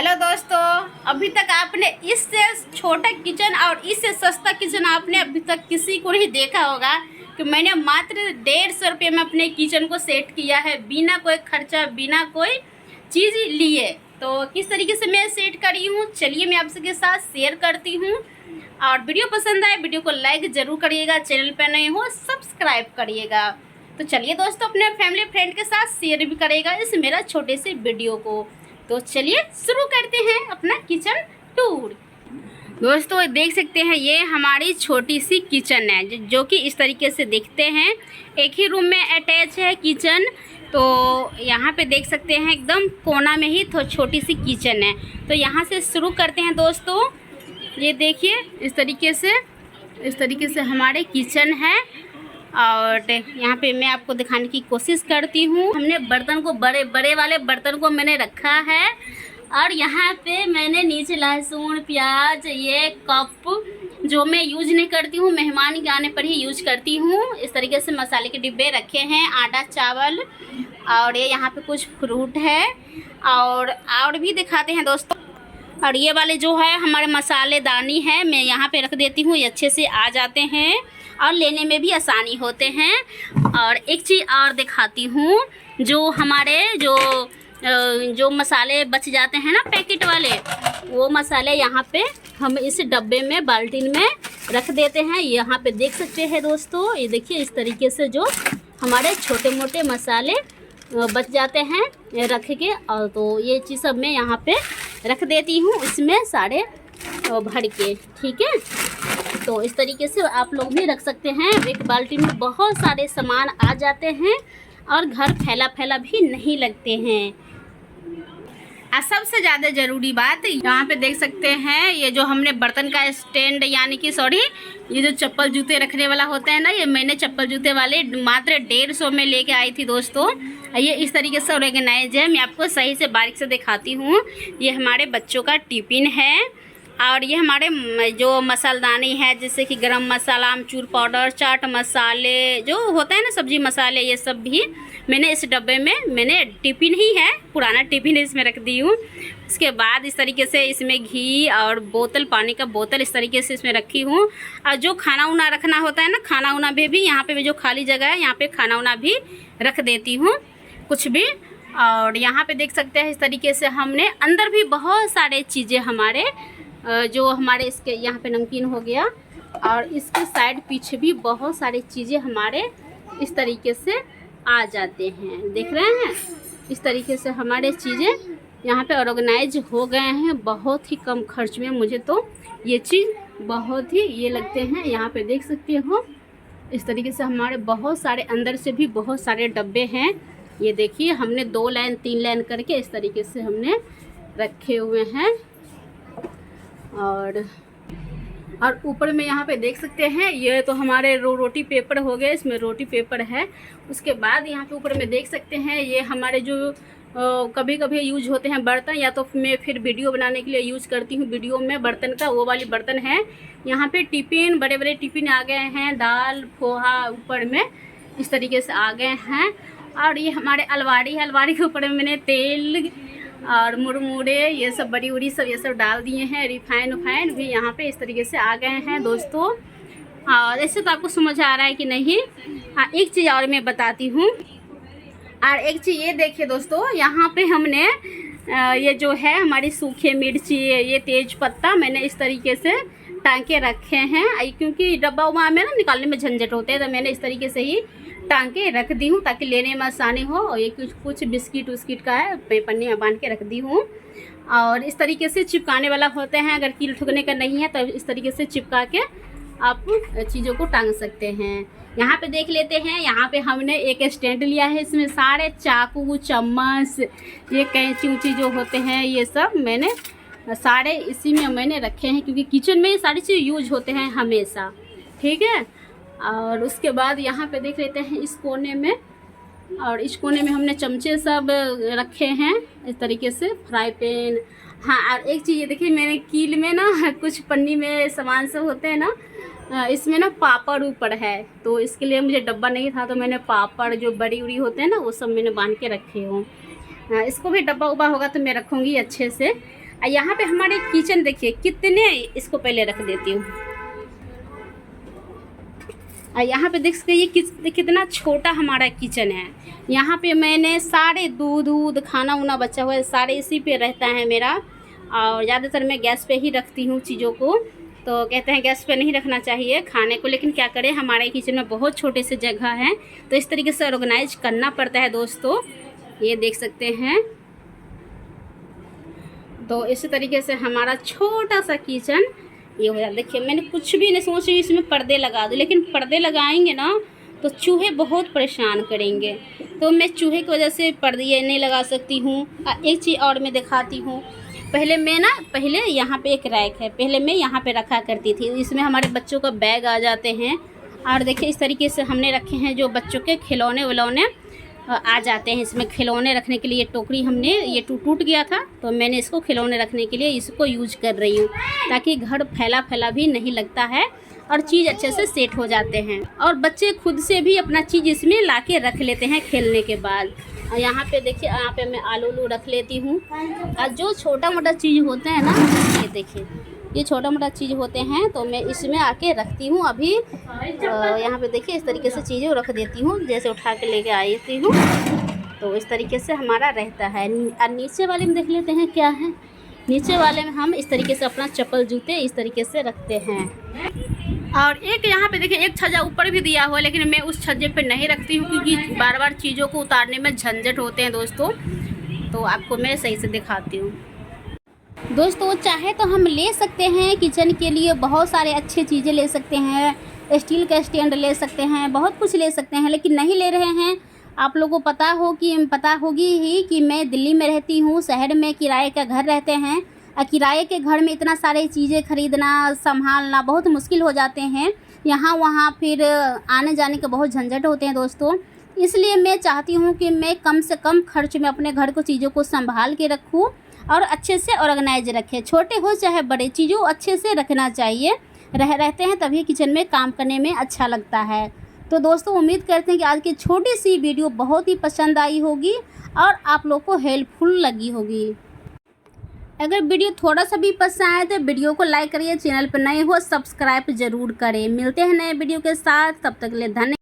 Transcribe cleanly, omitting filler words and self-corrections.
Hello दोस्तों, अभी तक आपने इससे छोटा किचन और इससे सस्ता किचन आपने अभी तक किसी को नहीं देखा होगा कि मैंने मात्र 150 रुपये में अपने किचन को सेट किया है, बिना कोई खर्चा, बिना कोई चीज़ लिए। तो किस तरीके से मैं सेट करी हूँ, चलिए मैं आप सबके साथ शेयर करती हूँ। और वीडियो पसंद आए वीडियो को लाइक ज़रूर करिएगा, चैनल पर नए हो सब्सक्राइब करिएगा। तो चलिए दोस्तों, अपने फैमिली फ्रेंड के साथ शेयर भी करेगा इस मेरा छोटे से वीडियो को। तो चलिए शुरू करते हैं अपना किचन टूर। दोस्तों देख सकते हैं, ये हमारी छोटी सी किचन है जो कि इस तरीके से दिखते हैं। एक ही रूम में अटैच है किचन। तो यहाँ पे देख सकते हैं एकदम कोना में ही तो छोटी सी किचन है। तो यहाँ से शुरू करते हैं दोस्तों। ये देखिए इस तरीके से हमारे किचन है। और यहाँ पे मैं आपको दिखाने की कोशिश करती हूँ। हमने बर्तन को बड़े वाले बर्तन को मैंने रखा है। और यहाँ पे मैंने नीचे लहसुन, प्याज, ये कप जो मैं यूज नहीं करती हूँ, मेहमान के आने पर ही यूज करती हूँ। इस तरीके से मसाले के डिब्बे रखे हैं, आटा, चावल, और ये यहाँ पे कुछ फ्रूट है। और भी दिखाते हैं दोस्तों। और ये वाले जो है हमारे मसालेदानी है, मैं यहाँ पे रख देती हूँ, ये अच्छे से आ जाते हैं और लेने में भी आसानी होते हैं। और एक चीज़ और दिखाती हूँ, जो हमारे जो मसाले बच जाते हैं ना पैकेट वाले, वो मसाले यहाँ पे हम इस डब्बे में, बाल्टीन में रख देते हैं। यहाँ पे देख सकते हैं दोस्तों, ये देखिए इस तरीके से जो हमारे छोटे मोटे मसाले बच जाते हैं रख के। और तो ये चीज़ सब मैं यहाँ पे रख देती हूँ, इसमें सारे भर के, ठीक है। तो इस तरीके से आप लोग भी रख सकते हैं। एक बाल्टी में बहुत सारे सामान आ जाते हैं और घर फैला भी नहीं लगते हैं। और सबसे ज़्यादा ज़रूरी बात, यहाँ पे देख सकते हैं ये जो हमने बर्तन का स्टैंड, यानी कि ये जो चप्पल जूते रखने वाला होता है ना, ये मैंने चप्पल जूते वाले मात्र 150 में लेके आई थी दोस्तों। ये इस तरीके से ऑर्गेनाइज है। मैं आपको सही से बारीक से दिखाती हूँ। ये हमारे बच्चों का टिफ़िन है। और ये हमारे जो मसालदानी है, जैसे कि गरम मसाला, आमचूर पाउडर, चाट मसाले जो होता है ना, सब्जी मसाले, ये सब भी मैंने इस डब्बे में, मैंने टिफ़िन ही है, पुराना टिफ़िन इसमें रख दी हूँ। उसके बाद इस तरीके से इसमें घी और बोतल, पानी का बोतल इस तरीके से इसमें रखी हूँ। और जो खाना उना रखना होता है ना, खाना उना भी यहाँ पे जो खाली जगह है, यहाँ पे खाना उना भी रख देती हूँ कुछ भी। और यहाँ पे देख सकते हैं इस तरीके से हमने अंदर भी बहुत सारे चीज़ें हमारे जो हमारे इसके यहाँ पे नमकीन हो गया, और इसके साइड पीछे भी बहुत सारी चीज़ें हमारे इस तरीके से आ जाते हैं। देख रहे हैं इस तरीके से हमारे चीज़ें यहाँ पे ऑर्गेनाइज हो गए हैं बहुत ही कम खर्च में। मुझे तो ये चीज़ बहुत ही ये लगते हैं। यहाँ पे देख सकते हो इस तरीके से हमारे बहुत सारे अंदर से भी बहुत सारे डब्बे हैं। ये देखिए हमने 2 लाइन 3 लाइन करके इस तरीके से हमने रखे हुए हैं। और ऊपर में यहाँ पे देख सकते हैं, ये तो हमारे रोटी पेपर हो गए, इसमें रोटी पेपर है। उसके बाद यहाँ पे ऊपर में देख सकते हैं ये हमारे जो कभी कभी यूज होते हैं बर्तन, या तो मैं फिर वीडियो बनाने के लिए यूज करती हूँ वीडियो में बर्तन का, वो वाली बर्तन है। यहाँ पे टिफ़िन, बड़े बड़े टिफ़िन आ गए हैं, दाल पोहा ऊपर में इस तरीके से आ गए हैं। और ये हमारे अलमारी है, अलमारी के ऊपर में मैंने तेल और मुरमुरे, ये सब बड़ी उड़ी सब ये सब डाल दिए हैं। रिफाइन भी यहाँ पे इस तरीके से आ गए हैं दोस्तों। और ऐसे तो आपको समझ आ रहा है कि नहीं। हाँ, एक चीज़ और मैं बताती हूँ। और एक चीज़ ये देखिए दोस्तों, यहाँ पे हमने ये जो है हमारी सूखे मिर्ची, ये तेज पत्ता मैंने इस तरीके से टांग के रखे हैं, क्योंकि डब्बा उब्बा में ना निकालने में झंझट होते हैं। तो मैंने इस तरीके से ही टांग के रख दी हूँ ताकि लेने में आसानी हो। और ये कुछ बिस्किट उस्किट का है, मैं पन्नी में बांध के रख दी हूँ। और इस तरीके से चिपकाने वाला होते हैं, अगर कील ठुकने का नहीं है तो इस तरीके से चिपका के आप चीज़ों को टांग सकते हैं। यहाँ पे देख लेते हैं, यहाँ पे हमने एक स्टैंड लिया है, इसमें सारे चाकू, चम्मच, ये कैंची उची जो होते हैं, ये सब मैंने सारे इसी में मैंने रखे हैं, क्योंकि किचन में ये सारी चीज़ यूज होते हैं हमेशा, ठीक है। और उसके बाद यहाँ पे देख लेते हैं इस कोने में, और इस कोने में हमने चमचे सब रखे हैं इस तरीके से, फ्राई पैन। हाँ, और एक चीज़ ये देखिए, मैंने कील में ना कुछ पन्नी में सामान सब होते हैं ना, इसमें ना पापड़ ऊपर है, तो इसके लिए मुझे डब्बा नहीं था, तो मैंने पापड़ जो बड़ी उड़ी होते हैं ना, वो सब मैंने बांध के रखे हूँ। इसको भी डब्बा उब्बा होगा तो मैं रखूँगी अच्छे से। और यहाँ पे हमारे किचन देखिए कितने, इसको पहले रख देती हूँ। और यहाँ पे देख सकते ये कितना छोटा हमारा किचन है। यहाँ पे मैंने सारे दूध खाना उना बचा हुआ है सारे इसी पे रहता है मेरा। और ज़्यादातर मैं गैस पे ही रखती हूँ चीज़ों को। तो कहते हैं गैस पे नहीं रखना चाहिए खाने को, लेकिन क्या करें हमारे किचन में बहुत छोटे से जगह है, तो इस तरीके से ऑर्गेनाइज करना पड़ता है दोस्तों। ये देख सकते हैं, तो इसी तरीके से हमारा छोटा सा किचन ये हो जाता। देखिए मैंने कुछ भी नहीं सोच रही इसमें पर्दे लगा दूँ, लेकिन पर्दे लगाएंगे ना तो चूहे बहुत परेशान करेंगे, तो मैं चूहे की वजह से पर्दे नहीं लगा सकती हूँ। एक चीज़ और मैं दिखाती हूँ, पहले यहाँ पे एक रैक है, पहले मैं यहाँ पे रखा करती थी, इसमें हमारे बच्चों का बैग आ जाते हैं। और देखिए इस तरीके से हमने रखे हैं जो बच्चों के खिलौने विलौने आ जाते हैं। इसमें खिलौने रखने के लिए टोकरी हमने ये टूट गया था, तो मैंने इसको खिलौने रखने के लिए इसको यूज कर रही हूँ, ताकि घर फैला भी नहीं लगता है और चीज़ अच्छे से सेट हो जाते हैं। और बच्चे खुद से भी अपना चीज़ इसमें ला के रख लेते हैं खेलने के बाद। और यहाँ पे देखिए, यहाँ पे मैं आलू रख लेती हूँ। और जो छोटा मोटा चीज़ होते हैं ना, ये देखिए ये छोटा मोटा चीज़ होते हैं तो मैं इसमें आके रखती हूँ। अभी यहाँ पे देखिए इस तरीके से चीज़ें रख देती हूँ, जैसे उठा के लेके आई हूँ। तो इस तरीके से हमारा रहता है। और नीचे वाले में देख लेते हैं क्या है। नीचे वाले में हम इस तरीके से अपना चप्पल जूते इस तरीके से रखते हैं। और एक यहाँ पे देखिए एक छज्जा ऊपर भी दिया हुआ है, लेकिन मैं उस छज्जे पे नहीं रखती हूँ क्योंकि बार बार चीज़ों को उतारने में झंझट होते हैं दोस्तों। तो आपको मैं सही से दिखाती हूँ दोस्तों। चाहे तो हम ले सकते हैं किचन के लिए बहुत सारे अच्छे चीज़ें ले सकते हैं, स्टील का स्टैंड ले सकते हैं, बहुत कुछ ले सकते हैं, लेकिन नहीं ले रहे हैं। आप लोगों को पता होगी ही कि मैं दिल्ली में रहती हूँ, शहर में किराए का घर रहते हैं। और किराए के घर में इतना सारे चीज़ें खरीदना संभालना बहुत मुश्किल हो जाते हैं, यहाँ वहाँ फिर आने जाने के बहुत झंझट होते हैं दोस्तों। इसलिए मैं चाहती हूँ कि मैं कम से कम खर्च में अपने घर को चीज़ों को संभाल के रखूँ और अच्छे से ऑर्गेनाइज रखें। छोटे हो चाहे बड़े, चीज़ों अच्छे से रखना चाहिए। रहते हैं तभी किचन में काम करने में अच्छा लगता है। तो दोस्तों उम्मीद करते हैं कि आज की छोटी सी वीडियो बहुत ही पसंद आई होगी और आप लोग को हेल्पफुल लगी होगी। अगर वीडियो थोड़ा सा भी पसंद आए तो वीडियो को लाइक करिए, चैनल पर नए हो सब्सक्राइब ज़रूर करें। मिलते हैं नए वीडियो के साथ, तब तक के लिए धन्यवाद।